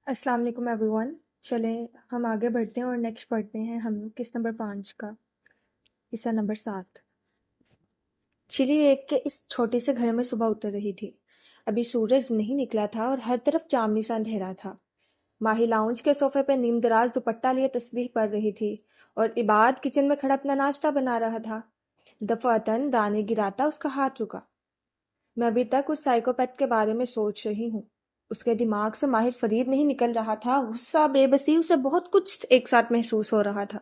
السلام علیکم every one. چلیں ہم آگے بڑھتے ہیں اور نیکسٹ پڑھتے ہیں ہم قسط نمبر 5 کا حصہ نمبر 7. چلی ایک کے اس چھوٹے سے گھر میں صبح اتر رہی تھی. ابھی سورج نہیں نکلا تھا اور ہر طرف چاندنی سا اندھیرا تھا. ماہی لاؤنج کے صوفے پہ نیم دراز دوپٹہ لیے تسبیح پڑھ رہی تھی اور عباد کچن میں کھڑا اپنا ناشتہ بنا رہا تھا. دفعتاً دانے گراتا اس کا ہاتھ رکا. میں ابھی تک اس سائیکوپیتھ کے بارے میں سوچ رہی ہوں. اس کے دماغ سے ماہر فرید نہیں نکل رہا تھا. غصہ، بے بسی، اسے بہت کچھ ایک ساتھ محسوس ہو رہا تھا.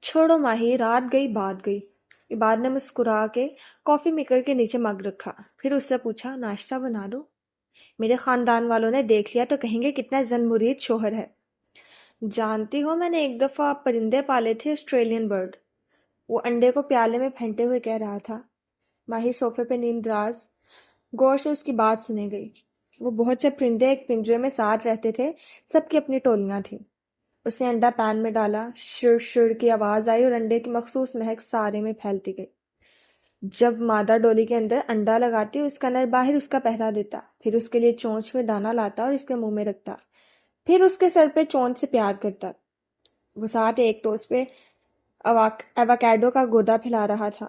چھوڑو ماہی، رات گئی بات گئی. عباد نے مسکرا کے کافی میکر کے نیچے مگ رکھا. پھر اس سے پوچھا، ناشتہ بنا دو؟ میرے خاندان والوں نے دیکھ لیا تو کہیں گے کتنا زن مرید شوہر ہے. جانتی ہو، میں نے ایک دفعہ پرندے پالے تھے، آسٹریلین برڈ. وہ انڈے کو پیالے میں پھینٹے ہوئے کہہ رہا تھا. ماہی صوفے پہ نیم دراز غور سے اس کی بات سنے گئی. وہ بہت سے پرندے ایک پنجرے میں ساتھ رہتے تھے، سب کی اپنی ٹولیاں تھیں. اس نے انڈا پین میں ڈالا، شر شر کی آواز آئی اور انڈے کی مخصوص مہک سارے میں پھیلتی گئی. جب مادہ ڈولی کے اندر انڈا لگاتی، اس کا نر باہر اس کا پہرا دیتا، پھر اس کے لیے چونچ میں دانا لاتا اور اس کے منہ میں رکھتا، پھر اس کے سر پہ چونچ سے پیار کرتا. وہ ساتھ ایک ٹوس پہ ایواکیڈو کا گودا پھیلا رہا تھا.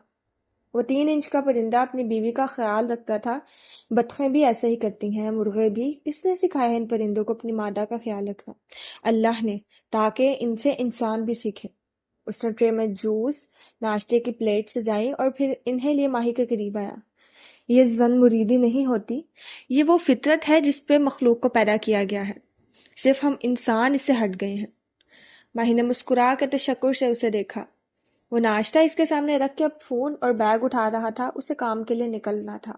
وہ 3 انچ کا پرندہ اپنی بیوی کا خیال رکھتا تھا. بطخیں بھی ایسے ہی کرتی ہیں، مرغے بھی. کس نے سکھایا ان پرندوں کو اپنی مادہ کا خیال رکھنا؟ اللہ نے، تاکہ ان سے انسان بھی سیکھے. اس نے ٹرے میں جوس، ناشتے کی پلیٹ سجائی اور پھر انہیں لیے ماہی کے قریب آیا. یہ زن مریدی نہیں ہوتی، یہ وہ فطرت ہے جس پہ مخلوق کو پیدا کیا گیا ہے. صرف ہم انسان اس سے ہٹ گئے ہیں. ماہی نے مسکرا کر تشکر سے اسے دیکھا. وہ ناشتہ اس کے سامنے رکھ کے اب فون اور بیگ اٹھا رہا تھا. اسے کام کے لیے نکلنا تھا.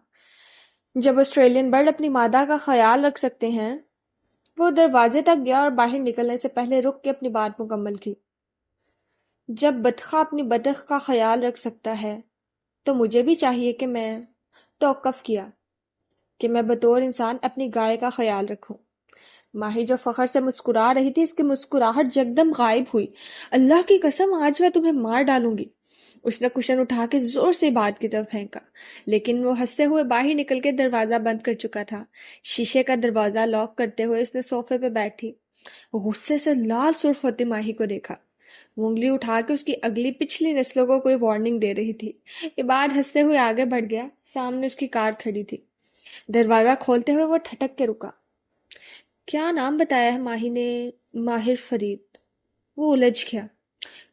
جب آسٹریلین برڈ اپنی مادہ کا خیال رکھ سکتے ہیں. وہ دروازے تک گیا اور باہر نکلنے سے پہلے رک کے اپنی بات مکمل کی. جب بطخہ اپنی بطخ کا خیال رکھ سکتا ہے تو مجھے بھی چاہیے کہ میں توقف کیا کہ میں بطور انسان اپنی گائے کا خیال رکھوں. ماہی جو فخر سے مسکرا رہی تھی، اس کی مسکراہٹ یکدم غائب ہوئی. اللہ کی قسم، آج میں تمہیں مار ڈالوں گی. اس نے کشن اٹھا کے زور سے بات کی طرف پھینکا، لیکن وہ ہنستے ہوئے باہر نکل کے دروازہ بند کر چکا تھا. شیشے کا دروازہ لاک کرتے ہوئے اس نے صوفے پہ بیٹھی غصے سے لال سرخ ہوتی ماہی کو دیکھا. وہ انگلی اٹھا کے اس کی اگلی پچھلی نسلوں کو کوئی وارننگ دے رہی تھی. عباد ہنستے ہوئے آگے بڑھ گیا. سامنے اس کی کار کھڑی تھی. دروازہ کھولتے ہوئے وہ ٹھٹک کے رکا. کیا نام بتایا ہے ماہی نے؟ ماہر فرید. وہ الجھ گیا.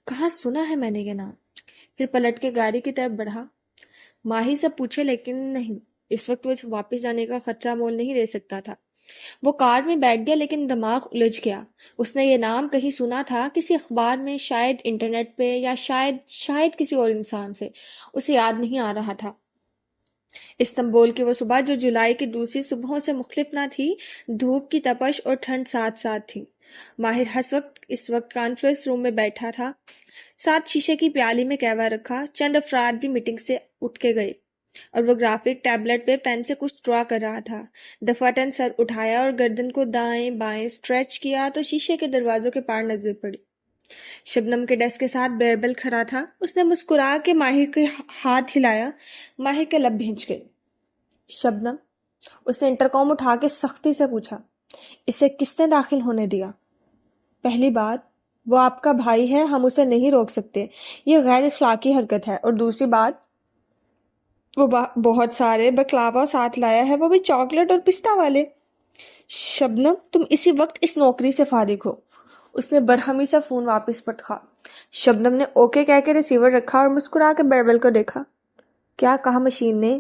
کہاں سنا ہے میں نے یہ نام؟ پھر پلٹ کے گاڑی کی طرف بڑھا. ماہی سے پوچھے، لیکن نہیں، اس وقت وہ واپس جانے کا خطرہ مول نہیں لے سکتا تھا. وہ کار میں بیٹھ گیا، لیکن دماغ الجھ گیا. اس نے یہ نام کہیں سنا تھا، کسی اخبار میں، شاید انٹرنیٹ پہ، یا شاید کسی اور انسان سے. اسے یاد نہیں آ رہا تھا. استنبول کی وہ صبح جو جولائی کی دوسری صبحوں سے مختلف نہ تھی، دھوپ کی تپش اور ٹھنڈ ساتھ ساتھ تھی. ماہر اس وقت کانفرنس روم میں بیٹھا تھا. ساتھ شیشے کی پیالی میں قہوہ رکھا. چند افراد بھی میٹنگ سے اٹھ کے گئے اور وہ گرافک ٹیبلٹ پہ پین سے کچھ ڈرا کر رہا تھا. دفعتاً سر اٹھایا اور گردن کو دائیں بائیں اسٹریچ کیا تو شیشے کے دروازوں کے پار نظر پڑی. شبنم کے ڈیسک کے ساتھ بیربل کھڑا تھا. اس نے مسکرا کے ماہر کے ہاتھ ہلایا. ماہر کے لب بھینچ گئے. شبنم، اس نے انٹرکام اٹھا کے سختی سے پوچھا، اسے کس نے داخل ہونے دیا؟ پہلی بات، وہ آپ کا بھائی ہے، ہم اسے نہیں روک سکتے، یہ غیر اخلاقی حرکت ہے. اور دوسری بات، وہ بہت سارے بکلاوا ساتھ لایا ہے، وہ بھی چاکلیٹ اور پستہ والے. شبنم، تم اسی وقت اس نوکری سے فارغ ہو. اس نے برہمی سے فون واپس پٹکا. شبنم نے اوکے کہہ کے ریسیور رکھا اور مسکرا کے بیربل کو دیکھا. کیا کہا مشین نے؟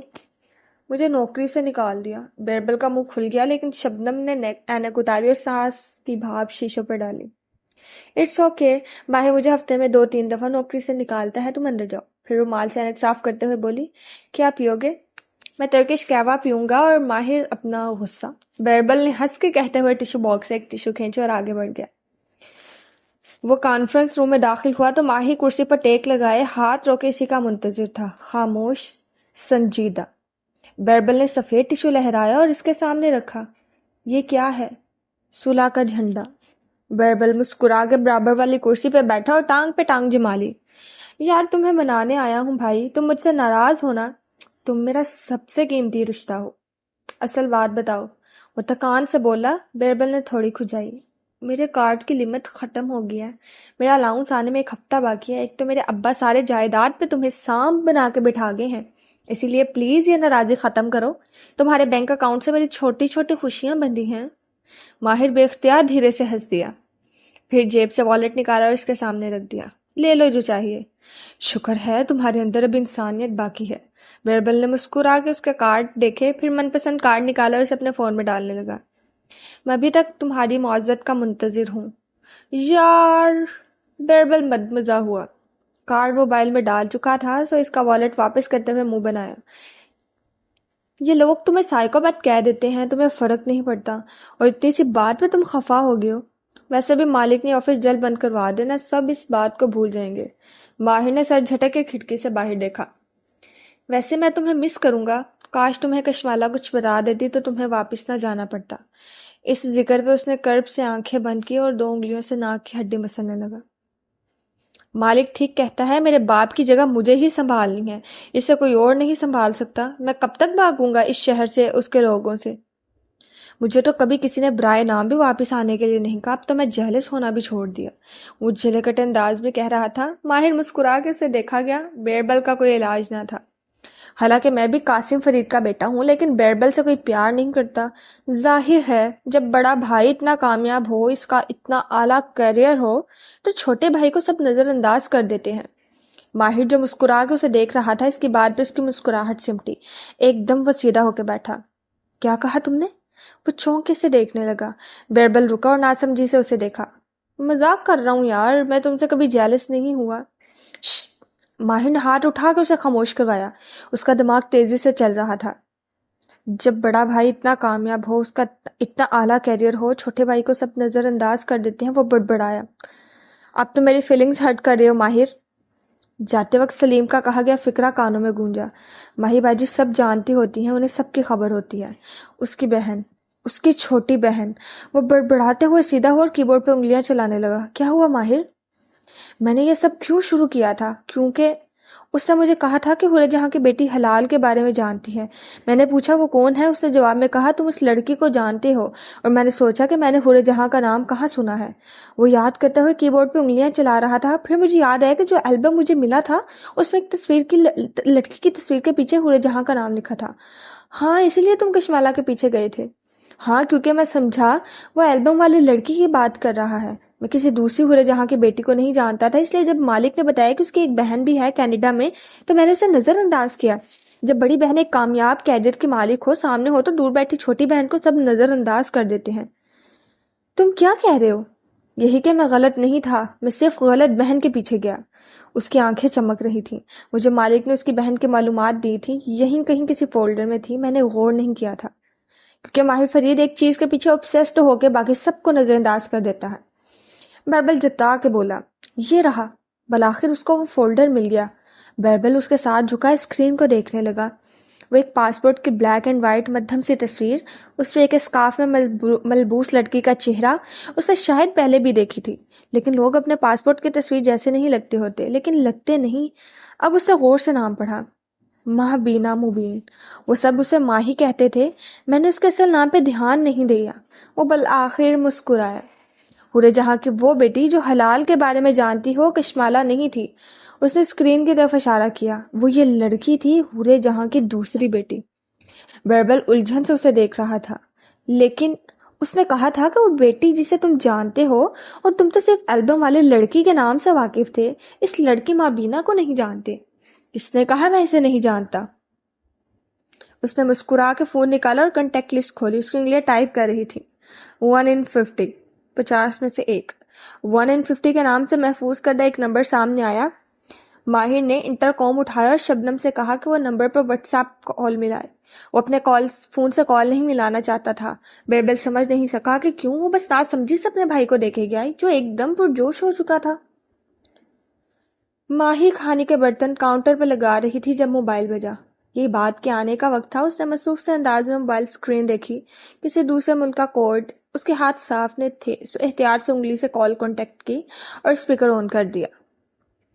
مجھے نوکری سے نکال دیا. بیربل کا منہ کھل گیا، لیکن شبنم نے اینک اتاری اور سانس کی بھاپ شیشوں پر ڈالی. اٹس اوکے، ماہر مجھے ہفتے میں 2-3 دفعہ نوکری سے نکالتا ہے، تم اندر جاؤ. پھر رومال سے اینک صاف کرتے ہوئے بولی، کیا پیو گے؟ میں ترکش قہوہ پیوں گا. اور ماہر اپنا غصہ. بیربل نے ہنس کے کہتے ہوئے ٹشو باکس سے ایک ٹشو کھینچے اور آگے بڑھ گیا. وہ کانفرنس روم میں داخل ہوا تو ماہر کرسی پر ٹیک لگائے ہاتھ روکے اسی کا منتظر تھا، خاموش، سنجیدہ. بیربل نے سفید ٹشو لہرایا اور اس کے سامنے رکھا. یہ کیا ہے؟ صلح کا جھنڈا. بیربل مسکرا کے برابر والی کرسی پہ بیٹھا اور ٹانگ پہ ٹانگ جما لی. یار تمہیں منانے آیا ہوں بھائی، تم مجھ سے ناراض ہونا. تم میرا سب سے قیمتی رشتہ ہو. اصل بات بتاؤ. وہ تکان سے بولا۔ بیربل نے تھوڑی کھجائی۔ میرے کارڈ کی لمٹ ختم ہو گئی ہے، میرا الاؤنس آنے میں 1 ہفتہ باقی ہے، ایک تو میرے ابا سارے جائیداد پہ تمہیں سانپ بنا کے بٹھا گئے ہیں، اسی لیے پلیز یہ ناراضی ختم کرو، تمہارے بینک اکاؤنٹ سے میری چھوٹی چھوٹی خوشیاں بندھی ہیں۔ ماہر بے اختیار دھیرے سے ہنس دیا، پھر جیب سے والیٹ نکالا اور اس کے سامنے رکھ دیا۔ لے لو جو چاہیے، شکر ہے تمہارے اندر اب انسانیت باقی ہے۔ بیربل نے مسکرا کے اس کے کارڈ دیکھے، پھر من پسند کارڈ نکالا اور اسے اپنے فون میں ڈالنے لگا۔ میں ابھی تک تمہاری معزت کا منتظر ہوں۔ یار، بیربل مدمزہ ہوا۔ کارڈ موبائل میں ڈال چکا تھا، سو اس کا والیٹ واپس کرتے ہوئے منہ بنایا۔ یہ لوگ تمہیں سائیکوپیتھ کہہ دیتے ہیں، تمہیں فرق نہیں پڑتا، اور اتنی سی بات پہ تم خفا ہو گئے ہو۔ ویسے بھی مالک نے آفس جلد بند کروا دینا، سب اس بات کو بھول جائیں گے۔ ماہر نے سر جھٹک کے کھڑکی سے باہر دیکھا۔ ویسے میں تمہیں مس کروں گا، کاش تمہیں کشمالہ کچھ بتا دیتی تو تمہیں واپس نہ جانا پڑتا۔ اس ذکر پہ اس نے کرب سے آنکھیں بند کی اور 2 انگلیوں سے ناک کی ہڈی مسلنے لگا۔ مالک ٹھیک کہتا ہے، میرے باپ کی جگہ مجھے ہی سنبھالنی ہے، اسے کوئی اور نہیں سنبھال سکتا۔ میں کب تک بھاگوں گا اس شہر سے، اس کے لوگوں سے؟ مجھے تو کبھی کسی نے برائے نام بھی واپس آنے کے لیے نہیں کہا، اب تو میں جہلس ہونا بھی چھوڑ دیا، وہ جھلکٹ انداز میں کہہ رہا تھا۔ ماہر مسکرا کے اسے دیکھا گیا۔ بیربل کا کوئی علاج نہ تھا۔ حالانکہ میں بھی قاسم فرید کا بیٹا ہوں، لیکن بیربل سے کوئی پیار نہیں کرتا۔ ظاہر ہے جب بڑا بھائی اتنا کامیاب ہو، اس کا اتنا اعلیٰ کیریئر ہو، تو چھوٹے بھائی کو سب نظر انداز کر دیتے ہیں۔ ماہر جو مسکرا کے اسے دیکھ رہا تھا، اس کی بات پہ اس کی مسکراہٹ سمٹی۔ ایک دم وہ سیدھا ہو کے بیٹھا۔ کیا کہا تم نے؟ وہ چونکے سے دیکھنے لگا۔ بیربل رکا اور ناسمجھی سے اسے دیکھا۔ مذاق کر رہا ہوں یار، میں تم سے کبھی جیلس نہیں ہوا۔ شت! ماہر نے ہاتھ اٹھا کے اسے خاموش کروایا۔ اس کا دماغ تیزی سے چل رہا تھا۔ جب بڑا بھائی اتنا کامیاب ہو، اس کا اتنا اعلیٰ کیریئر ہو، چھوٹے بھائی کو سب نظر انداز کر دیتے ہیں۔ وہ بڑبڑایا۔ اب تو میری فیلنگز ہرٹ کر رہے ہو ماہر۔ جاتے وقت سلیم کا کہا گیا فقرہ کانوں میں گونجا۔ ماہی باجی سب جانتی ہوتی ہیں، انہیں سب کی خبر ہوتی ہے۔ اس کی بہن، اس کی چھوٹی بہن۔ وہ بڑبڑاتے ہوئے سیدھا ہوا اور کی بورڈ پہ انگلیاں چلانے لگا۔ کیا ہوا ماہر؟ میں نے یہ سب کیوں شروع کیا تھا؟ کیونکہ اس نے مجھے کہا تھا کہ حورِ جہاں کی بیٹی حلال کے بارے میں جانتی ہے۔ میں نے پوچھا وہ کون ہے، اس نے جواب میں کہا تم اس لڑکی کو جانتے ہو، اور میں نے سوچا کہ میں نے حورِ جہاں کا نام کہاں سنا ہے۔ وہ یاد کرتے ہوئے کی بورڈ پہ انگلیاں چلا رہا تھا۔ پھر مجھے یاد آیا کہ جو البم مجھے ملا تھا اس میں ایک تصویر کی لڑکی کی تصویر کے پیچھے حورِ جہاں کا نام لکھا تھا۔ ہاں، اسی لیے تم کشمالہ کے پیچھے گئے تھے؟ ہاں، کیونکہ میں سمجھا وہ البم والی لڑکی کی بات کر رہا ہے، میں کسی دوسری حورِ جہاں کی بیٹی کو نہیں جانتا تھا۔ اس لیے جب مالک نے بتایا کہ اس کی ایک بہن بھی ہے کینیڈا میں، تو میں نے اسے نظر انداز کیا۔ جب بڑی بہن ایک کامیاب کیریئر کی مالک ہو، سامنے ہو، تو دور بیٹھی چھوٹی بہن کو سب نظر انداز کر دیتے ہیں۔ تم کیا کہہ رہے ہو؟ یہی کہ میں غلط نہیں تھا، میں صرف غلط بہن کے پیچھے گیا۔ اس کی آنکھیں چمک رہی تھیں۔ مجھے مالک نے اس کی بہن کی معلومات دی تھی، یہیں کہیں کسی فولڈر میں تھی، میں نے غور نہیں کیا تھا، کیونکہ ماہر فرید ایک چیز کے پیچھے obsessed ہو کے باقی سب کو نظر انداز کر دیتا ہے۔ بیربل جتا کے بولا۔ یہ رہا۔ بالآخر اس کو وہ فولڈر مل گیا۔ بیربل اس کے ساتھ جھکا اسکرین کو دیکھنے لگا۔ وہ ایک پاسپورٹ کی بلیک اینڈ وائٹ مدھم سی تصویر، اس پہ ایک اسکارف میں ملبوس لڑکی کا چہرہ۔ اس نے شاید پہلے بھی دیکھی تھی، لیکن لوگ اپنے پاسپورٹ کی تصویر جیسے نہیں لگتے ہوتے، لیکن لگتے نہیں۔ اب اس نے غور سے نام پڑھا، مہبینہ مبین۔ وہ سب اسے ماہی کہتے تھے، میں نے اس کے اصل نام پہ دھیان نہیں دیا۔ وہ بالآخر مسکرایا۔ حورِ جہاں کی وہ بیٹی جو حلال کے بارے میں جانتی ہو، کشمالہ نہیں تھی۔ اس نے اسکرین کی طرف اشارہ کیا۔ وہ یہ لڑکی تھی، حورِ جہاں کی دوسری بیٹی۔ بیربل الجھن سے اسے دیکھ رہا تھا۔ لیکن اس نے کہا تھا کہ وہ بیٹی جسے تم جانتے ہو، اور تم تو صرف البم والے لڑکی کے نام سے واقف تھے، اس لڑکی مابینہ کو نہیں جانتے۔ اس نے کہا میں اسے نہیں جانتا۔ اس نے مسکرا کے فون نکالا اور کنٹیکٹ لسٹ کھولی۔ اس کی انگلیاں ٹائپ کر رہی تھی۔ 1 in 50، 50 میں سے ایک۔ 1 in 50 کے نام سے محفوظ کردہ ایک نمبر سامنے آیا۔ ماہر نے انٹر کام اٹھایا اور شبنم سے کہا کہ وہ نمبر پر واٹس ایپ کال ملائے۔ وہ اپنے فون سے کال نہیں ملانا چاہتا تھا۔ بیربل سمجھ نہیں سکا کہ کیوں۔ وہ بس ناز سمجھی سے اپنے بھائی کو دیکھے گیا جو ایک دم پرجوش ہو چکا تھا۔ ماہی کھانے کے برتن کاؤنٹر پہ لگا رہی تھی جب موبائل بجا۔ یہی بات کے آنے کا وقت تھا۔ اس نے مصروف سے انداز میں موبائل اسکرین دیکھی۔ کسی دوسرے ملک کا کوڈ۔ اس کے ہاتھ صاف نے تھے۔ احتیاط سے انگلی سے کال کانٹیکٹ کی اور اسپیکر آن کر دیا۔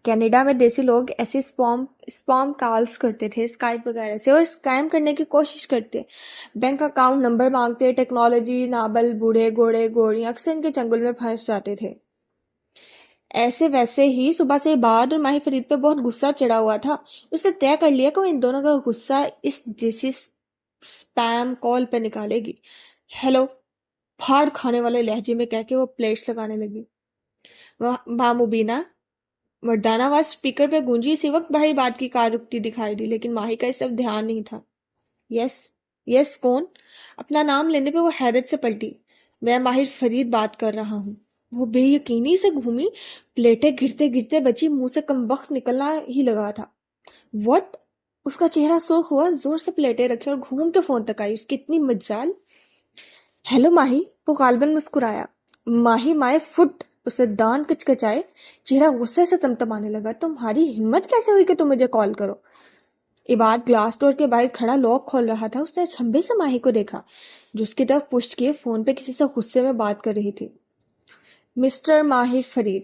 کینیڈا میں دیسی لوگ ایسے اسپام کالز کرتے تھے اسکائپ وغیرہ سے اور اسکیم کرنے کی کوشش کرتے، بینک اکاؤنٹ نمبر مانگتے، ٹیکنالوجی نابل بوڑھے گھوڑے گھوڑیاں اکثر ان کے چنگل میں پھنس جاتے تھے۔ ایسے ویسے ہی صبح سے بعد اور ماہی فرید پہ بہت غصہ چڑھا ہوا تھا۔ اس نے طے کر لیا کہ وہ ان دونوں کا غصہ اس دیسی اسپیم کال پہ نکالے گی۔ ہیلو پھاڑ کھانے والے لہجے میں کہہ کے وہ پلیٹس لگانے لگی۔ ماں مبینہ مردانہ آواز اسپیکر پہ گونجی۔ اسی وقت باہر بات کی کار رکتی دکھائی دی، لیکن ماہی کا اس طرف دھیان نہیں تھا۔ یس کون؟ اپنا نام لینے پہ وہ حیرت سے پلٹی۔ میں ماہر فرید بات کر رہا ہوں۔ وہ بے یقینی سے گھومی، پلیٹیں گرتے گرتے بچی، منہ سے کم وقت نکلنا ہی لگا تھا۔ وٹ؟ اس کا چہرہ سرخ ہوا، زور سے پلیٹیں رکھی اور گھوم کے فون تک آئی۔ اس کی اتنی مجال۔ ہیلو ماہی، وہ غالباً مسکرایا۔ ماہی مائے فٹ، اسے دان کچکچائے، چہرہ غصے سے تمتمانے لگا۔ تمہاری ہمت کیسے ہوئی کہ تم مجھے کال کرو؟ عباد گلاس ڈور کے باہر کھڑا لاک کھول رہا تھا۔ اس نے چھمبے سے ماہی کو دیکھا جو اس کی طرف پشت کیے فون پہ کسی سے غصے میں بات کر رہی تھی۔ مسٹر ماہر فرید،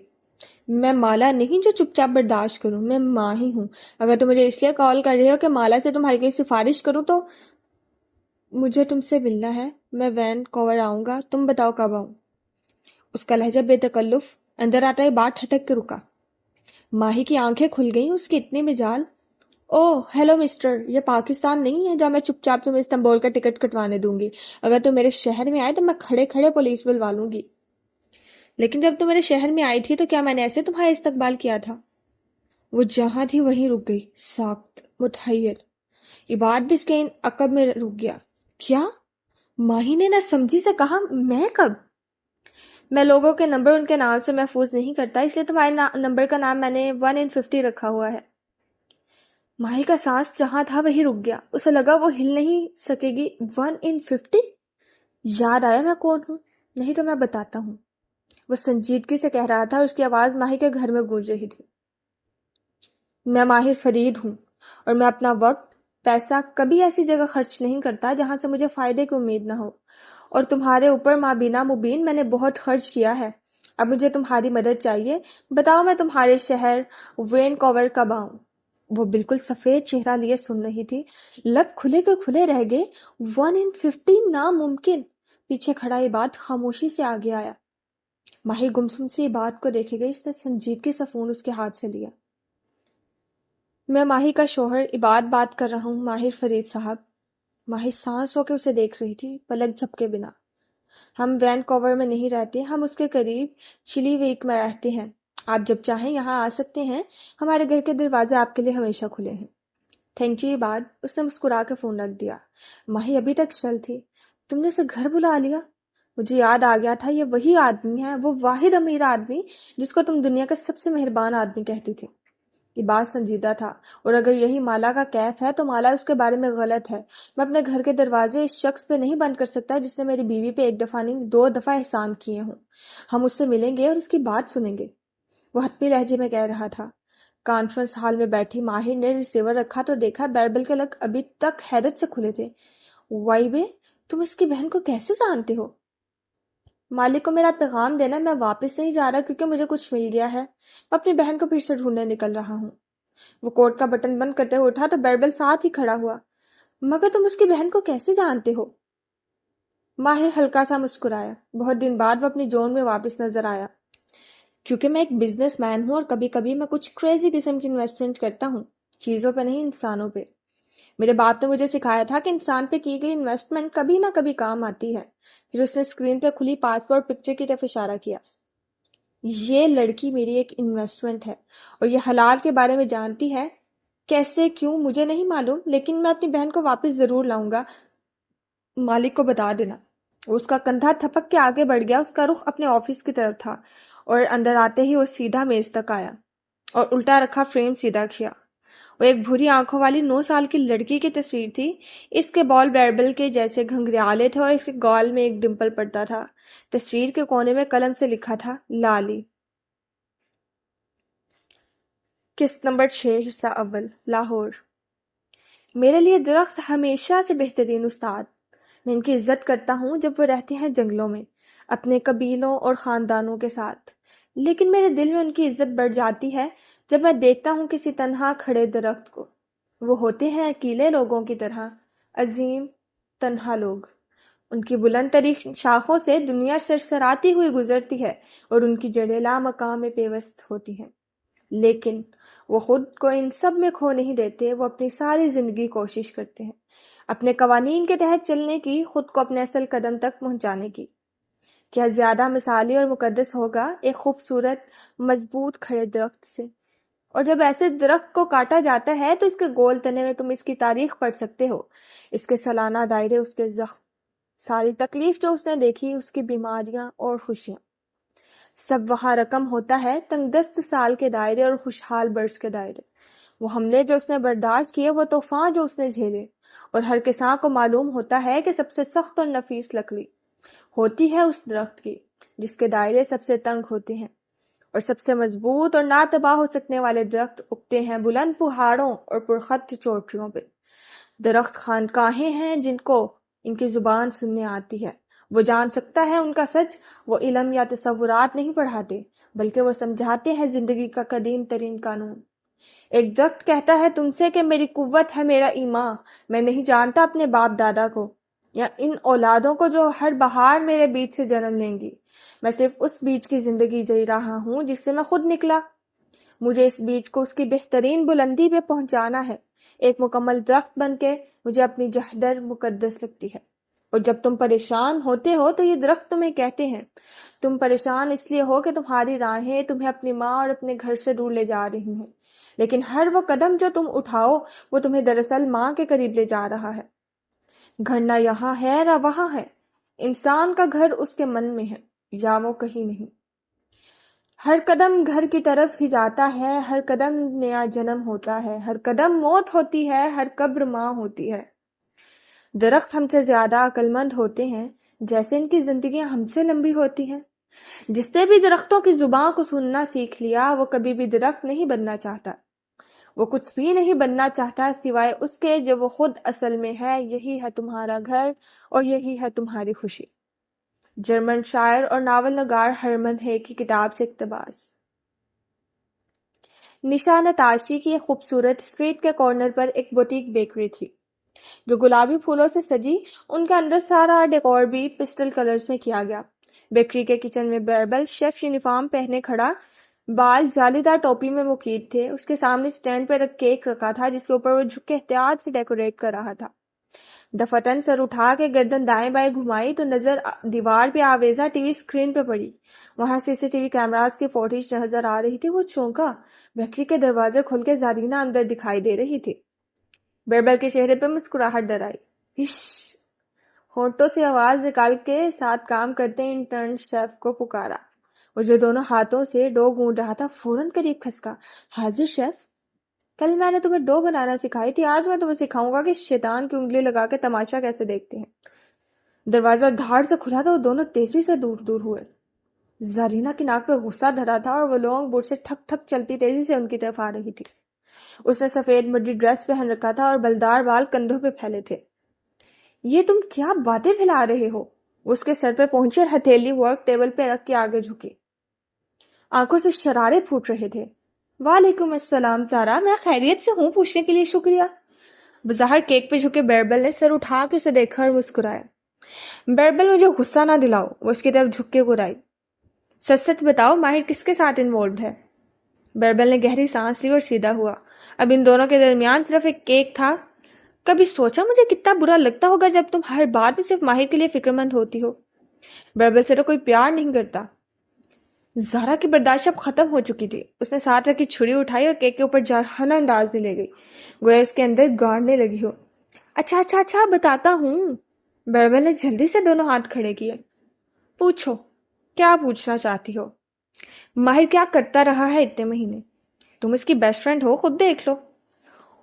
میں مالا نہیں جو چپ چاپ برداشت کروں، میں ماہی ہوں۔ اگر تم مجھے اس لیے کال کر رہے ہو کہ مالا سے تمہاری کوئی سفارش کروں تو مجھے تم سے ملنا ہے۔ میں وینکوور آؤں گا، تم بتاؤ کب آؤں؟ اس کا لہجہ بے تکلف۔ اندر آتا ہی بات ٹھٹک کے رکا۔ ماہی کی آنکھیں کھل گئیں، اس کی اتنی مجال۔ اوہ ہیلو مسٹر، یہ پاکستان نہیں ہے جہاں میں چپ چاپ تمہیں استنبول کا ٹکٹ کٹوانے دوں گی۔ اگر تم میرے شہر میں آئے تو میں کھڑے کھڑے پولیس بلوا لوں گی۔ لیکن جب تم میرے شہر میں آئی تھی تو کیا میں نے ایسے تمہارا استقبال کیا تھا؟ وہ جہاں تھی وہیں رک گئی، ساکت، متحیر۔ عباد بھی اس کے عقب میں رک گیا۔ کیا؟ ماہی نے نہ سمجھی سے کہا، میں کب؟ میں لوگوں کے نمبر ان کے نام سے محفوظ نہیں کرتا، اس لیے تمہارے نمبر کا نام میں نے 1 in 50 رکھا ہوا ہے۔ ماہی کا سانس جہاں تھا وہیں رک گیا۔ اسے لگا وہ ہل نہیں سکے گی۔ 1 in 50؟ یاد آیا میں کون ہوں؟ نہیں تو میں بتاتا ہوں۔ وہ سنجیدگی سے کہہ رہا تھا اور اس کی آواز ماہی کے گھر میں گونج رہی تھی۔ میں ماہر فرید ہوں اور میں اپنا وقت پیسہ کبھی ایسی جگہ خرچ نہیں کرتا جہاں سے مجھے فائدے کی امید نہ ہو، اور تمہارے اوپر مابینا مبین میں نے بہت خرچ کیا ہے۔ اب مجھے تمہاری مدد چاہیے۔ بتاؤ میں تمہارے شہر وینکوور کب آؤں؟ وہ بالکل سفید چہرہ لیے سن رہی تھی، لب کھلے کے کھلے رہ گئے۔ 1 in 50 ناممکن۔ پیچھے کھڑا یہ بات خاموشی سے آگے آیا۔ ماہی گمسم سے یہ بات کو دیکھے گئی۔ اس نے سنجیدگی سے فون اس کے ہاتھ سے لیا۔ میں ماہی کا شوہر عباد بات کر رہا ہوں، ماہر فرید صاحب۔ ماہی سانس ہو کے اسے دیکھ رہی تھی، پلک جھپکے بنا۔ ہم وینکوور میں نہیں رہتے، ہم اس کے قریب چلی ویک میں رہتے ہیں۔ آپ جب چاہیں یہاں آ سکتے ہیں، ہمارے گھر کے دروازے آپ کے لیے ہمیشہ کھلے ہیں۔ تھینک یو عباد۔ اس نے مسکرا کے فون رکھ دیا۔ ماہی ابھی تک چل تھی۔ تم نے اسے گھر بلا لیا؟ مجھے یاد آ گیا تھا، یہ وہی آدمی ہے، وہ واحد امیر آدمی جس کو تم دنیا کا سب سے مہربان آدمی کہتی تھی۔ یہ بات سنجیدہ تھا، اور اگر یہی مالا کا کیف ہے تو مالا اس کے بارے میں غلط ہے۔ میں اپنے گھر کے دروازے اس شخص پہ نہیں بند کر سکتا جس نے میری بیوی پہ 1 دفعہ نہیں 2 دفعہ احسان کیے ہوں۔ ہم اس سے ملیں گے اور اس کی بات سنیں گے، وہ حتمی لہجے میں کہہ رہا تھا۔ کانفرنس ہال میں بیٹھی ماہر نے ریسیور رکھا تو دیکھا بیربل کے لگ ابھی تک حیرت سے کھلے تھے۔ وائی بے، تم اس کی بہن کو کیسے جانتے ہو؟ مالک کو میرا پیغام دینا، میں واپس نہیں جا رہا کیونکہ مجھے کچھ مل گیا ہے۔ میں اپنی بہن کو پھر سے ڈھونڈنے نکل رہا ہوں۔ وہ کوٹ کا بٹن بند کرتے ہوئے اٹھا تو بیربل ساتھ ہی کھڑا ہوا۔ مگر تم اس کی بہن کو کیسے جانتے ہو؟ ماہر ہلکا سا مسکرایا۔ بہت دن بعد وہ اپنی جون میں واپس نظر آیا۔ کیونکہ میں ایک بزنس مین ہوں اور کبھی کبھی میں کچھ کریزی قسم کی انویسٹمنٹ کرتا ہوں، چیزوں پہ نہیں، انسانوں پہ۔ میرے باپ نے مجھے سکھایا تھا کہ انسان پہ کی گئی انویسٹمنٹ کبھی نہ کبھی کام آتی ہے۔ پھر اس نے اسکرین پہ کھلی پاسپورٹ پکچر کی طرف اشارہ کیا۔ یہ لڑکی میری ایک انویسٹمنٹ ہے اور یہ حلال کے بارے میں جانتی ہے۔ کیسے کیوں مجھے نہیں معلوم، لیکن میں اپنی بہن کو واپس ضرور لاؤں گا، مالک کو بتا دینا۔ اس کا کندھا تھپک کے آگے بڑھ گیا۔ اس کا رخ اپنے آفس کی طرف تھا اور اندر آتے ہی وہ سیدھا میز تک آیا اور الٹا رکھا فریم سیدھا کیا۔ وہ ایک بھوری آنکھوں والی 9 سال کی لڑکی کی تصویر تھی۔ اس کے بال بیربل کے جیسے گھنگریالے تھے اور اس کے گال میں ایک ڈمپل پڑتا تھا۔ تصویر کے کونے میں قلم سے لکھا تھا لالی۔ قسط نمبر 6 حصہ اول، لاہور۔ میرے لیے درخت ہمیشہ سے بہترین استاد۔ میں ان کی عزت کرتا ہوں جب وہ رہتے ہیں جنگلوں میں اپنے قبیلوں اور خاندانوں کے ساتھ، لیکن میرے دل میں ان کی عزت بڑھ جاتی ہے جب میں دیکھتا ہوں کسی تنہا کھڑے درخت کو، وہ ہوتے ہیں اکیلے لوگوں کی طرح، عظیم تنہا لوگ۔ ان کی بلند ترین شاخوں سے دنیا سرسراتی ہوئی گزرتی ہے اور ان کی جڑیں لامکان میں پیوست ہوتی ہیں، لیکن وہ خود کو ان سب میں کھو نہیں دیتے۔ وہ اپنی ساری زندگی کوشش کرتے ہیں اپنے قوانین کے تحت چلنے کی، خود کو اپنے اصل قدم تک پہنچانے کی۔ کیا زیادہ مثالی اور مقدس ہوگا ایک خوبصورت مضبوط کھڑے درخت سے؟ اور جب ایسے درخت کو کاٹا جاتا ہے تو اس کے گول تنے میں تم اس کی تاریخ پڑھ سکتے ہو، اس کے سالانہ دائرے، اس کے زخم، ساری تکلیف جو اس نے دیکھی، اس کی بیماریاں اور خوشیاں، سب وہاں رقم ہوتا ہے تنگ دست سال کے دائرے اور خوشحال برس کے دائرے۔ وہ حملے جو اس نے برداشت کیے، وہ طوفان جو اس نے جھیلے، اور ہر کسان کو معلوم ہوتا ہے کہ سب سے سخت اور نفیس لکڑی ہوتی ہے اس درخت کی جس کے دائرے سب سے تنگ ہوتے ہیں، اور سب سے مضبوط اور نہ تباہ ہو سکنے والے درخت اگتے ہیں بلند پہاڑوں اور پرخط چوٹیوں پہ۔ درخت خانقاہیں ہیں جن کو ان کی زبان سننے آتی ہے، وہ جان سکتا ہے ان کا سچ۔ وہ علم یا تصورات نہیں پڑھاتے، بلکہ وہ سمجھاتے ہیں زندگی کا قدیم ترین قانون۔ ایک درخت کہتا ہے تم سے کہ میری قوت ہے میرا ایمان، میں نہیں جانتا اپنے باپ دادا کو یا ان اولادوں کو جو ہر بہار میرے بیج سے جنم لیں گی، میں صرف اس بیج کی زندگی جی رہا ہوں جس سے میں خود نکلا۔ مجھے اس بیج کو اس کی بہترین بلندی پہ پہنچانا ہے، ایک مکمل درخت بن کے مجھے اپنی جہدر مقدس لگتی ہے۔ اور جب تم پریشان ہوتے ہو تو یہ درخت تمہیں کہتے ہیں تم پریشان اس لیے ہو کہ تمہاری راہیں تمہیں اپنی ماں اور اپنے گھر سے دور لے جا رہی ہیں، لیکن ہر وہ قدم جو تم اٹھاؤ وہ تمہیں دراصل ماں کے قریب لے جا رہا ہے۔ گھر نہ یہاں ہے نہ وہاں ہے، انسان کا گھر اس کے من میں ہے، یا وہ کہیں نہیں۔ ہر قدم گھر کی طرف ہی جاتا ہے، ہر قدم نیا جنم ہوتا ہے، ہر قدم موت ہوتی ہے، ہر قبر ماں ہوتی ہے۔ درخت ہم سے زیادہ عقل مند ہوتے ہیں جیسے ان کی زندگیاں ہم سے لمبی ہوتی ہیں۔ جس نے بھی درختوں کی زبان کو سننا سیکھ لیا وہ کبھی بھی درخت نہیں بننا چاہتا۔ وہ کچھ بھی نہیں بننا چاہتا سوائے اس کے جو وہ خود اصل میں ہے۔ یہی ہے تمہارا گھر اور یہی ہے تمہاری خوشی۔ جرمن شاعر اور ناول نگار ہرمن ہے کی کتاب سے اقتباس۔ نشا نتاشی کی ایک خوبصورت اسٹریٹ کے کارنر پر ایک بوتیک بیکری تھی جو گلابی پھولوں سے سجی، ان کا اندر سارا ڈیکور بھی پسٹل کلرز میں کیا گیا۔ بیکری کے کچن میں بیربل شیف یونیفارم پہنے کھڑا، بال جالی دار ٹوپی میں مقید تھے۔ اس کے سامنے سٹینڈ پر ایک کیک رکھا تھا جس کے اوپر وہ جھک کے احتیاط سے ڈیکوریٹ کر رہا تھا۔ دفتن سر اٹھا کے گردن دائیں بائیں گھمائی تو نظر دیوار پہ آویزہ ٹی وی اسکرین پہ پڑی۔ وہاں سی سی ٹی وی کیمراز کی فوٹیج نظر آ رہی تھی۔ وہ چونکا، بیکری کے دروازے کھل کے زارینہ اندر دکھائی دے رہی تھی۔ بیربل کے چہرے پہ مسکراہٹ ڈر آئی۔ ہش! ہونٹوں سے آواز نکال کے ساتھ کام کرتے انٹرن شیف کو پکارا۔ وہ جو دونوں ہاتھوں سے ڈو گونڈ رہا تھا فوراً قریب کھسکا۔ حاضر شیف، کل میں نے تمہیں ڈو بنانا سکھائی تھی، آج میں تمہیں سکھاؤں گا کہ شیطان کی انگلی لگا کے تماشا کیسے دیکھتے ہیں۔ دروازہ دھاڑ سے کھلا تھا، وہ دونوں تیزی سے دور دور ہوئے۔ زرینہ کی ناک پہ غصہ دھرا تھا اور وہ لونگ بوٹ سے ٹھک ٹھک چلتی تیزی سے ان کی طرف آ رہی تھی۔ اس نے سفید مڈی ڈریس پہن رکھا تھا اور بلدار بال کندھوں پہ پھیلے تھے۔ یہ تم کیا باتیں پھیلا رہے ہو؟ اس کے سر پہ پہنچی اور ہتھیلی ورک ٹیبل پہ رکھ کے آگے جھکی۔ آنکھوں سے شرارے پھوٹ رہے تھے۔ وعلیکم السلام زارا، میں خیریت سے ہوں، پوچھنے کے لیے شکریہ۔ بظاہر کیک پہ جھکے بیربل نے سر اٹھا کے اسے دیکھا اور مسکرایا۔ بیربل، مجھے غصہ نہ دلاؤ، وہ اس کی طرف جھک کے گرائی۔ سچ سچ بتاؤ، ماہر کس کے ساتھ انوالوڈ ہے؟ بیربل نے گہری سانس لی اور سیدھا ہوا۔ اب ان دونوں کے درمیان صرف ایک کیک تھا۔ کبھی سوچا مجھے کتنا برا لگتا ہوگا جب تم ہر بات میں صرف ماہر کے لیے فکر مند ہوتی ہو؟ بیربل سے تو کوئی پیار نہیں کرتا۔ زارا کی برداشت اب ختم ہو چکی تھی۔ اس نے ساتھ رکھی چھری اٹھائی اور کیک کے اوپر جارحانہ انداز میں لے گئی، گویا اس کے اندر گاڑنے لگی ہو۔ اچھا بتاتا ہوں۔ بیربل نے جلدی سے دونوں ہاتھ کھڑے کیے۔ پوچھو، کیا پوچھنا چاہتی ہو؟ ماہر کیا کرتا رہا ہے اتنے مہینے؟ تم اس کی بیسٹ فرینڈ ہو، خود دیکھ لو۔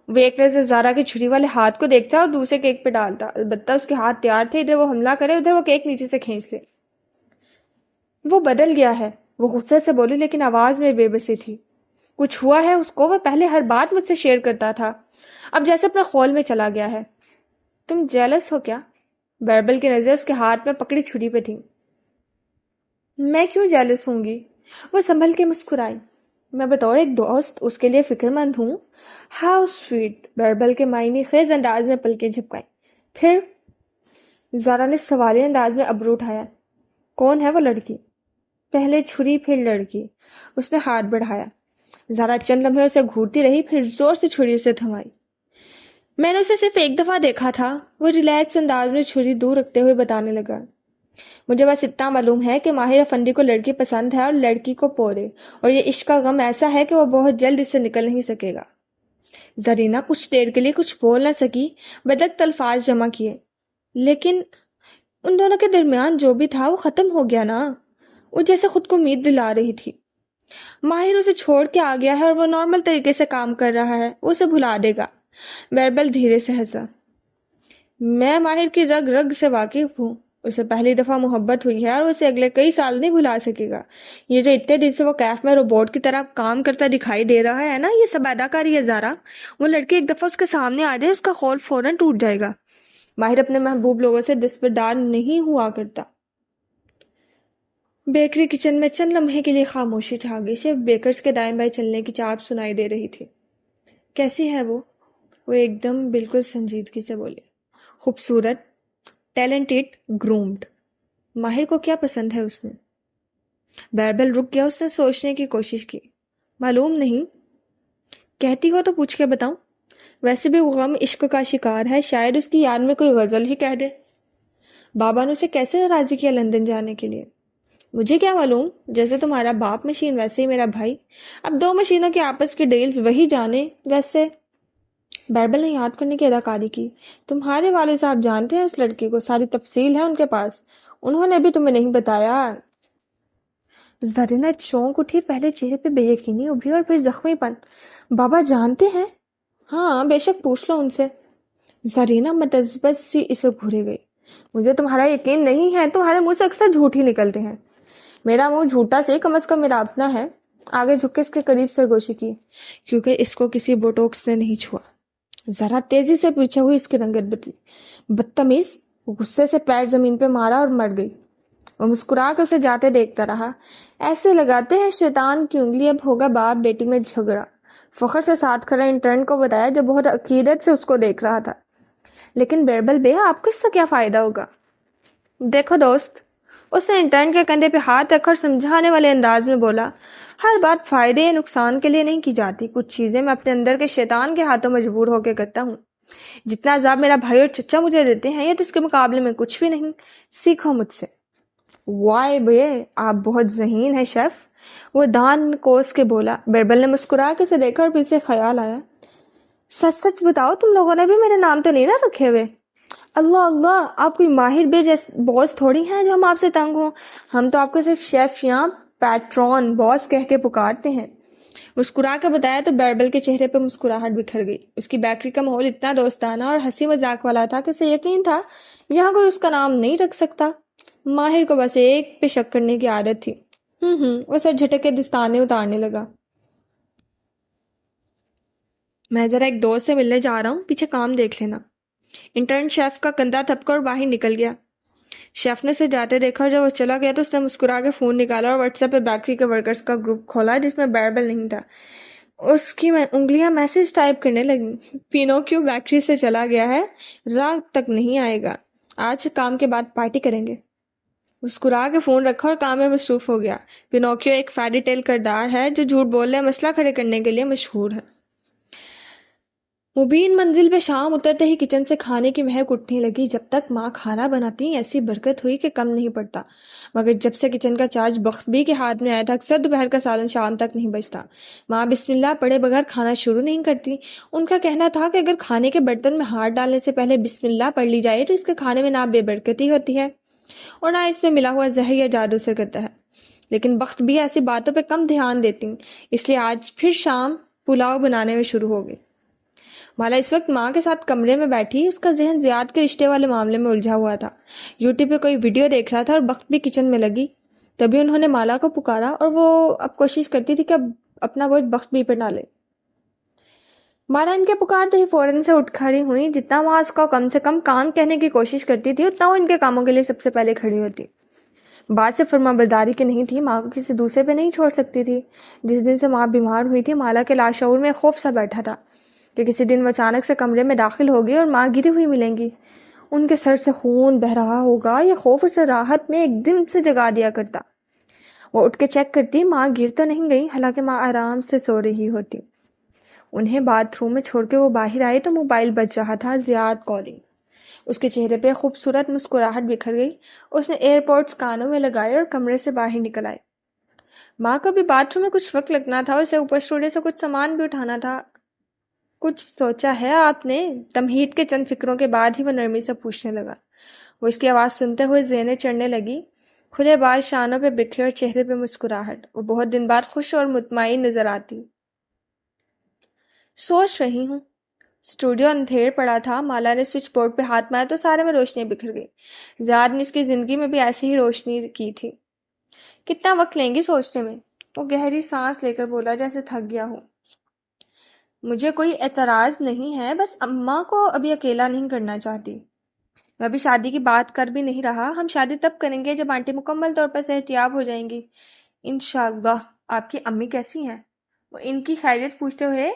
وہ ایک نظر زارا کے چھری والے ہاتھ کو دیکھتا اور دوسرے کیک پہ ڈالتا۔ البتہ اس کے ہاتھ تیار تھے، ادھر وہ حملہ کرے ادھر وہ کیک نیچے سے کھینچ لے۔ وہ بدل گیا ہے، وہ غصے سے بولی، لیکن آواز میں بے بسی تھی۔ کچھ ہوا ہے اس کو، وہ پہلے ہر بات مجھ سے شیئر کرتا تھا، اب جیسے اپنے خول میں چلا گیا ہے۔ تم جیلس ہو کیا؟ بیربل کی نظر اس کے ہاتھ میں پکڑی چھری پہ تھی۔ میں کیوں جیلس ہوں گی؟ وہ سنبھل کے مسکرائی۔ میں بطور ایک دوست اس کے لیے فکر مند ہوں. How sweet. بیربل کے معنی خیز انداز میں پلکیں جھپکائیں. پھر زارا نے سوالی انداز میں ابرو اٹھایا. کون ہے وہ لڑکی؟ پہلے چھری پھر لڑکی. اس نے ہاتھ بڑھایا. زارا چند لمحے اسے گھورتی رہی، پھر زور سے چھری اسے تھمائی. میں نے اسے صرف ایک دفعہ دیکھا تھا. وہ ریلیکس انداز میں چھری دور رکھتے ہوئے بتانے لگا. مجھے بس اتنا معلوم ہے کہ ماہر افندی کو لڑکی پسند ہے اور لڑکی کو پورے، اور یہ عشق کا غم ایسا ہے کہ وہ بہت جلد اس سے نکل نہیں سکے گا. زرینہ کچھ دیر کے لیے کچھ بول نہ سکی، بدک الفاظ جمع کیے. لیکن ان دونوں کے درمیان جو بھی تھا وہ ختم ہو گیا نا. وہ جیسے خود کو امید دلا رہی تھی. ماہر اسے چھوڑ کے آ گیا ہے اور وہ نارمل طریقے سے کام کر رہا ہے، وہ اسے بھلا دے گا. بیربل دھیرے سے ہنسا. میں ماہر کی رگ رگ سے واقف ہوں. اسے پہلی دفعہ محبت ہوئی ہے اور اسے اگلے کئی سال نہیں بھلا سکے گا. یہ جو اتنے دن سے وہ کیف میں روبوٹ کی طرح کام کرتا دکھائی دے رہا ہے نا، یہ سب اداکاری ہے زارا. وہ لڑکی ایک دفعہ اس کے سامنے آ جائے، اس کا خول فوراً ٹوٹ جائے گا. ماہر اپنے محبوب لوگوں سے دستبردار نہیں ہوا کرتا. بیکری کچن میں چند لمحے کے لیے خاموشی چھا گئی. صرف بیکرز کے دائیں بائیں چلنے کی چاپ سنائی دے رہی تھی. کیسی ہے وہ ایک دم بالکل سنجیدگی سے بولے. خوبصورت، ٹیلنٹڈ، گرومڈ. ماہر کو کیا پسند ہے اس میں؟ بیربل رک گیا. اس نے سوچنے کی کوشش کی. معلوم نہیں. کہتی ہو تو پوچھ کے بتاؤں. ویسے بھی وہ غم عشق کا شکار ہے، شاید اس کی یاد میں کوئی غزل ہی کہہ دے. بابا نے اسے کیسے راضی کیا لندن جانے کے لیے؟ مجھے کیا معلوم. جیسے تمہارا باپ مشین ویسے ہی میرا بھائی. اب دو مشینوں کے آپس کے ڈیلز وہی جانے. ویسے بیربل نے یاد کرنے کی اداکاری کی. تمہارے والد صاحب جانتے ہیں اس لڑکی کو، ساری تفصیل ہے ان کے پاس. انہوں نے بھی تمہیں نہیں بتایا؟ زرینہ چونک اٹھی. پہلے چہرے پہ بے یقینی ابھری اور پھر زخمی پن. بابا جانتے ہیں؟ ہاں بے شک، پوچھ لو ان سے. زرینہ متذبذب سی اسے گھورے گئی. مجھے تمہارا یقین نہیں ہے. تمہارے منہ سے اکثر جھوٹ ہی نکلتے ہیں. میرا منہ جھوٹا سے کم از کم میرا اپنا ہے. آگے جھک کے اس کے قریب سرگوشی کی. کیونکہ اس کو کسی بوٹوکس نے نہیں چھوا. ذرا تیزی سے پیچھے ہوئی. اس کی رنگت بدلی. بدتمیز. غصے سے پیر زمین پہ مارا اور مر گئی. وہ مسکرا کے اسے جاتے دیکھتا رہا. ایسے لگاتے ہیں شیطان کی انگلی. اب ہوگا باپ بیٹی میں جھگڑا. فخر سے ساتھ کھڑا انٹرن کو بتایا جو بہت عقیدت سے اس کو دیکھ رہا تھا. لیکن بیربل بے، آپ کو اس سے کیا فائدہ ہوگا؟ دیکھو دوست، اس نے انٹرن کے کندھے پہ ہاتھ رکھ کر سمجھانے والے انداز میں بولا، ہر بات فائدے یا نقصان کے لیے نہیں کی جاتی. کچھ چیزیں میں اپنے اندر کے شیطان کے ہاتھوں مجبور ہو کے کرتا ہوں. جتنا عذاب میرا بھائی اور چچا مجھے دیتے ہیں، یہ تو اس کے مقابلے میں کچھ بھی نہیں. سیکھو مجھ سے. وائے بے، آپ بہت ذہین ہیں شیف. وہ دان کوس کے بولا. بیربل نے مسکرا کے اسے دیکھا اور پھر سے خیال آیا. سچ سچ بتاؤ، تم لوگوں نے بھی میرے نام تو نہیں نہ رکھے ہوئے؟ اللہ اللہ، آپ کوئی ماہر بے جیسے باس تھوڑی ہیں جو ہم آپ سے تنگ ہوں. ہم تو آپ کو صرف شیف یا پیٹرون باس کہہ کے پکارتے ہیں. مسکرا کے بتایا تو بیربل کے چہرے پہ مسکراہٹ بکھر گئی. اس کی بیکری کا ماحول اتنا دوستانہ اور ہنسی مذاق والا تھا کہ اسے یقین تھا یہاں کوئی اس کا نام نہیں رکھ سکتا. ماہر کو بس ایک پہ شک کرنے کی عادت تھی. وہ سر جھٹک کے دستانے اتارنے لگا. میں ذرا ایک دوست سے ملنے جا رہا ہوں، پیچھے کام دیکھ لینا. انٹرن شیف کا کندھا تھپ کر باہر نکل گیا. شیف نے اسے جاتے دیکھا اور جب وہ چلا گیا تو اس نے مسکرا کے فون نکالا اور واٹس ایپ پہ بیکری کے ورکرز کا گروپ کھولا جس میں بیربل نہیں تھا. اس کی انگلیاں میسج ٹائپ کرنے لگیں. پینوکیو بیکری سے چلا گیا ہے، رات تک نہیں آئے گا. آج کام کے بعد پارٹی کریں گے. مسکرا کے فون رکھا اور کام میں مصروف ہو گیا. پینوکیو ایک فیری ٹیل کردار ہے جو جھوٹ بولنے مسئلہ کھڑے کرنے کے لیے مشہور ہے. مبین منزل پہ شام اترتے ہی کچن سے کھانے کی مہک اٹھنے لگی. جب تک ماں کھانا بناتی ایسی برکت ہوئی کہ کم نہیں پڑتا، مگر جب سے کچن کا چارج بخت کے ہاتھ میں آیا تھا اکثر دوپہر کا سالن شام تک نہیں بچتا. ماں بسم اللہ پڑھے بغیر کھانا شروع نہیں کرتی. ان کا کہنا تھا کہ اگر کھانے کے برتن میں ہاتھ ڈالنے سے پہلے بسم اللہ پڑھ لی جائے تو اس کے کھانے میں نہ بے برکتی ہوتی ہے اور نہ اس میں ملا ہوا زہر یا جادو سے کرتا ہے. لیکن بخت بھی ایسی باتوں پہ کم دھیان دیتی، اس لیے آج پھر شام پلاؤ بنانے میں شروع ہو گئی. مالا اس وقت ماں کے ساتھ کمرے میں بیٹھی، اس کا ذہن زیاد کے رشتے والے معاملے میں الجھا ہوا تھا. یوٹیوب پہ کوئی ویڈیو دیکھ رہا تھا اور بخت بھی کچن میں لگی. تبھی انہوں نے مالا کو پکارا اور وہ اب کوشش کرتی تھی کہ اب اپنا بوجھ بخت بھی پہ ڈالے. مالا ان کے پکارتے ہی فوراً سے اٹھ کھڑی ہوئی. جتنا وہاں اس کو کم سے کم کام کہنے کی کوشش کرتی تھی اتنا وہ ان کے کاموں کے لیے سب سے پہلے کھڑی ہوتی. بات سے فرما برداری کی نہیں تھی، ماں کو کسی دوسرے پہ نہیں چھوڑ سکتی تھی۔ جس دن سے ماں بیمار ہوئی تھی، مالا کے لاشعور میں خوف سا بیٹھا تھا کہ کسی دن وہ اچانک سے کمرے میں داخل ہوگی اور ماں گری ہوئی ملیں گی، ان کے سر سے خون بہ رہا ہوگا۔ یہ خوف اسے راحت میں ایک دم سے جگا دیا کرتا۔ وہ اٹھ کے چیک کرتی ماں گر تو نہیں گئی، حالانکہ ماں آرام سے سو رہی ہوتی۔ انہیں باتھ روم میں چھوڑ کے وہ باہر آئی تو موبائل بج رہا تھا، زیاد کالنگ۔ اس کے چہرے پہ خوبصورت مسکراہٹ بکھر گئی۔ اس نے ایئر پوڈز کانوں میں لگائے اور کمرے سے باہر نکل آئی۔ ماں کو بھی باتھ روم میں کچھ وقت لگنا تھا، اسے اوپر اسٹوڈیو سے کچھ سامان بھی اٹھانا تھا۔ کچھ سوچا ہے آپ نے؟ تمہید کے چند فکروں کے بعد ہی وہ نرمی سے پوچھنے لگا۔ وہ اس کی آواز سنتے ہوئے ذہنیں چڑھنے لگی، کھلے بال شانوں پہ بکھرے اور چہرے پہ مسکراہٹ۔ وہ بہت دن بعد خوش اور مطمئن نظر آتی۔ سوچ رہی ہوں۔ اسٹوڈیو اندھیر پڑا تھا۔ مالا نے سوئچ بورڈ پہ ہاتھ مارا تو سارے میں روشنی بکھر گئی۔ زیاد نے اس کی زندگی میں بھی ایسی ہی روشنی کی تھی۔ کتنا وقت لیں گی سوچنے میں؟ وہ گہری سانس لے کر بولا جیسے تھک گیا ہو۔ مجھے کوئی اعتراض نہیں ہے، بس اماں کو ابھی اکیلا نہیں کرنا چاہتی۔ میں ابھی شادی کی بات کر بھی نہیں رہا، ہم شادی تب کریں گے جب آنٹی مکمل طور پر صحتیاب ہو جائیں گی، انشاءاللہ۔ آپ کی امی کیسی ہیں؟ وہ ان کی خیریت پوچھتے ہوئے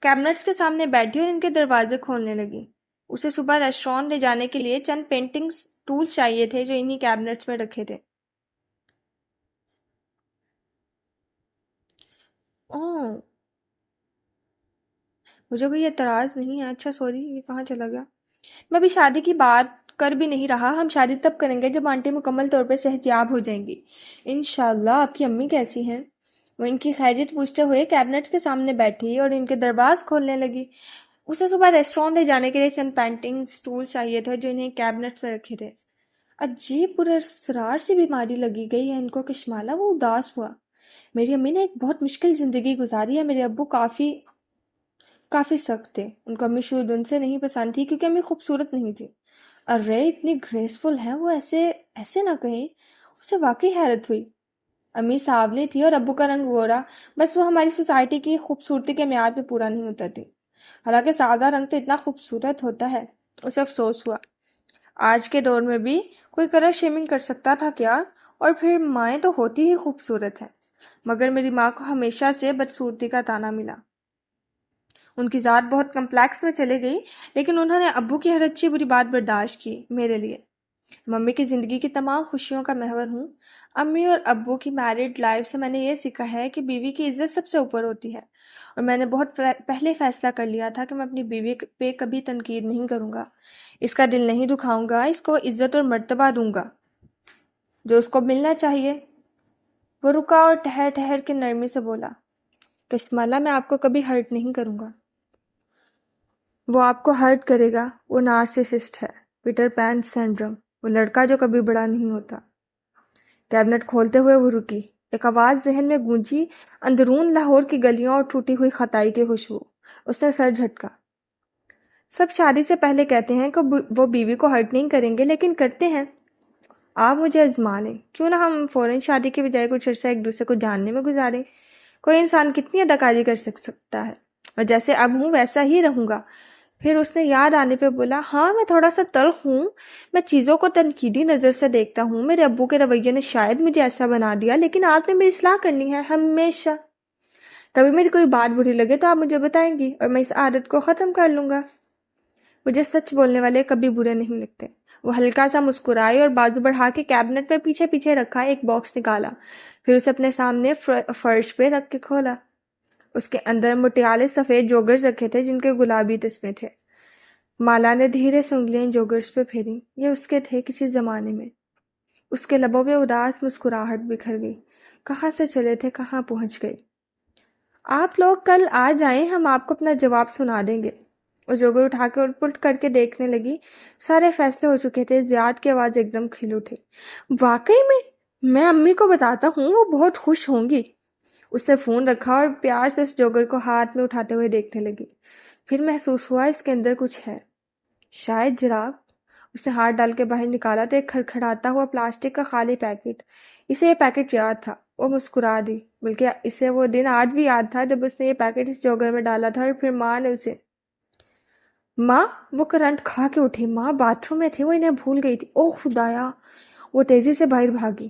کیبنٹس کے سامنے بیٹھی اور ان کے دروازے کھولنے لگی۔ اسے صبح ریسٹورانٹ لے جانے کے لیے چند پینٹنگز ٹولز چاہیے تھے جو انہی کیبنٹس میں رکھے تھے۔ اوہ، مجھے کوئی اعتراض نہیں ہے۔ اچھا سوری، یہ کہاں چلا گیا؟ میں ابھی شادی کی بات کر بھی نہیں رہا، ہم شادی تب کریں گے جب آنٹی مکمل طور پہ صحتیاب ہو جائیں گی، انشاءاللہ۔ آپ کی امی کیسی ہیں؟ وہ ان کی خیریت پوچھتے ہوئے کیبنٹس کے سامنے بیٹھی اور ان کے دروازے کھولنے لگی۔ اسے صبح ریسٹورانٹ لے جانے کے لیے چند پینٹنگ ٹول چاہیے تھے جو انہیں کیبنٹس میں رکھے تھے۔ عجیب پراسرار سی بیماری لگی گئی ہے ان کو کشمالا۔ وہ اداس ہوا۔ میری امی نے ایک بہت مشکل زندگی گزاری ہے۔ میرے ابو کافی سخت تھے۔ ان کو امی شود ان سے نہیں پسند تھی کیونکہ امی خوبصورت نہیں تھی۔ ارے اتنی گریسفل ہیں وہ، ایسے نہ کہیں۔ اسے واقعی حیرت ہوئی۔ امی سانولی تھی اور ابو کا رنگ گورا، بس وہ ہماری سوسائٹی کی خوبصورتی کے معیار پہ پورا نہیں اترتی۔ حالانکہ سادہ رنگ تو اتنا خوبصورت ہوتا ہے۔ اسے افسوس ہوا، آج کے دور میں بھی کوئی کلر شیمنگ کر سکتا تھا کیا؟ اور پھر مائیں تو ہوتی ہی خوبصورت ہیں، مگر میری ماں کو ہمیشہ سے بدصورتی کا طعنہ ملا۔ ان کی ذات بہت کمپلیکس میں چلے گئی، لیکن انہوں نے ابو کی ہر اچھی بری بات برداشت کی میرے لیے۔ ممی کی زندگی کی تمام خوشیوں کا محور ہوں۔ امی اور ابو کی میرڈ لائف سے میں نے یہ سیکھا ہے کہ بیوی کی عزت سب سے اوپر ہوتی ہے، اور میں نے بہت پہلے فیصلہ کر لیا تھا کہ میں اپنی بیوی پہ کبھی تنقید نہیں کروں گا، اس کا دل نہیں دکھاؤں گا، اس کو عزت اور مرتبہ دوں گا جو اس کو ملنا چاہیے۔ وہ رکا اور ٹھہر ٹھہر کے نرمی سے بولا، کشمالا میں آپ کو کبھی ہرٹ نہیں کروں گا۔ وہ آپ کو ہرٹ کرے گا، وہ نارسسسٹ ہے، پیٹر پین سینڈروم، وہ لڑکا جو کبھی بڑا نہیں ہوتا۔ کیبنٹ کھولتے ہوئے وہ رکی۔ ایک آواز ذہن میں گونجی، اندرون لاہور کی گلیوں اور ٹوٹی ہوئی خطائی کی خوشبو۔ اس نے سر جھٹکا۔ سب شادی سے پہلے کہتے ہیں کہ وہ بیوی کو ہرٹ نہیں کریں گے، لیکن کرتے ہیں۔ آپ مجھے آزما لیں، کیوں نہ ہم فوراً شادی کے بجائے کچھ عرصہ ایک دوسرے کو جاننے میں گزاریں۔ کوئی انسان کتنی اداکاری کر سکتا ہے، اور جیسے اب ہوں ویسا ہی رہوں گا۔ پھر اس نے یاد آنے پہ بولا، ہاں میں تھوڑا سا تلخ ہوں، میں چیزوں کو تنقیدی نظر سے دیکھتا ہوں، میرے ابو کے رویے نے شاید مجھے ایسا بنا دیا، لیکن آپ نے میری اصلاح کرنی ہے ہمیشہ۔ کبھی میری کوئی بات بری لگے تو آپ مجھے بتائیں گی اور میں اس عادت کو ختم کر لوں گا۔ مجھے سچ بولنے والے کبھی برے نہیں لگتے۔ وہ ہلکا سا مسکرائے اور بازو بڑھا کے کیبنٹ میں پیچھے پیچھے رکھا ایک باکس نکالا، پھر اسے اپنے سامنے فرش پہ رکھ کے کھولا۔ اس کے اندر مٹیالے سفید جوگرز رکھے تھے جن کے گلابی تسمے تھے۔ مالا نے دھیرے سے انگلیاں جوگرز پہ پھیری۔ یہ اس کے تھے کسی زمانے میں۔ اس کے لبوں پہ اداس مسکراہٹ بکھر گئی۔ کہاں سے چلے تھے، کہاں پہنچ گئے؟ آپ لوگ کل آ جائیں، ہم آپ کو اپنا جواب سنا دیں گے۔ وہ جوگر اٹھا کے الٹ پلٹ کر کے دیکھنے لگی۔ سارے فیصلے ہو چکے تھے۔ زیاد کی آواز ایک دم کھل اٹھی، واقعی میں امی کو بتاتا ہوں، وہ بہت خوش ہوں گی۔ اس نے فون رکھا اور پیار سے اس جوگر کو ہاتھ میں اٹھاتے ہوئے دیکھنے لگی۔ پھر محسوس ہوا اس کے اندر کچھ ہے، شاید جراب۔ اس نے ہاتھ ڈال کے باہر نکالا تو ایک کھڑکھڑاتا ہوا پلاسٹک کا خالی پیکٹ۔ اسے یہ پیکٹ یاد تھا۔ وہ مسکرا دی، بلکہ اسے وہ دن آج بھی یاد تھا جب اس نے یہ پیکٹ اس جوگر میں ڈالا تھا، اور پھر ماں نے اسے۔ ماں! وہ کرنٹ کھا کے اٹھی۔ ماں باتھ روم میں تھی، وہ انہیں بھول گئی تھی۔ اوہ خدایا! وہ تیزی سے باہر بھاگی۔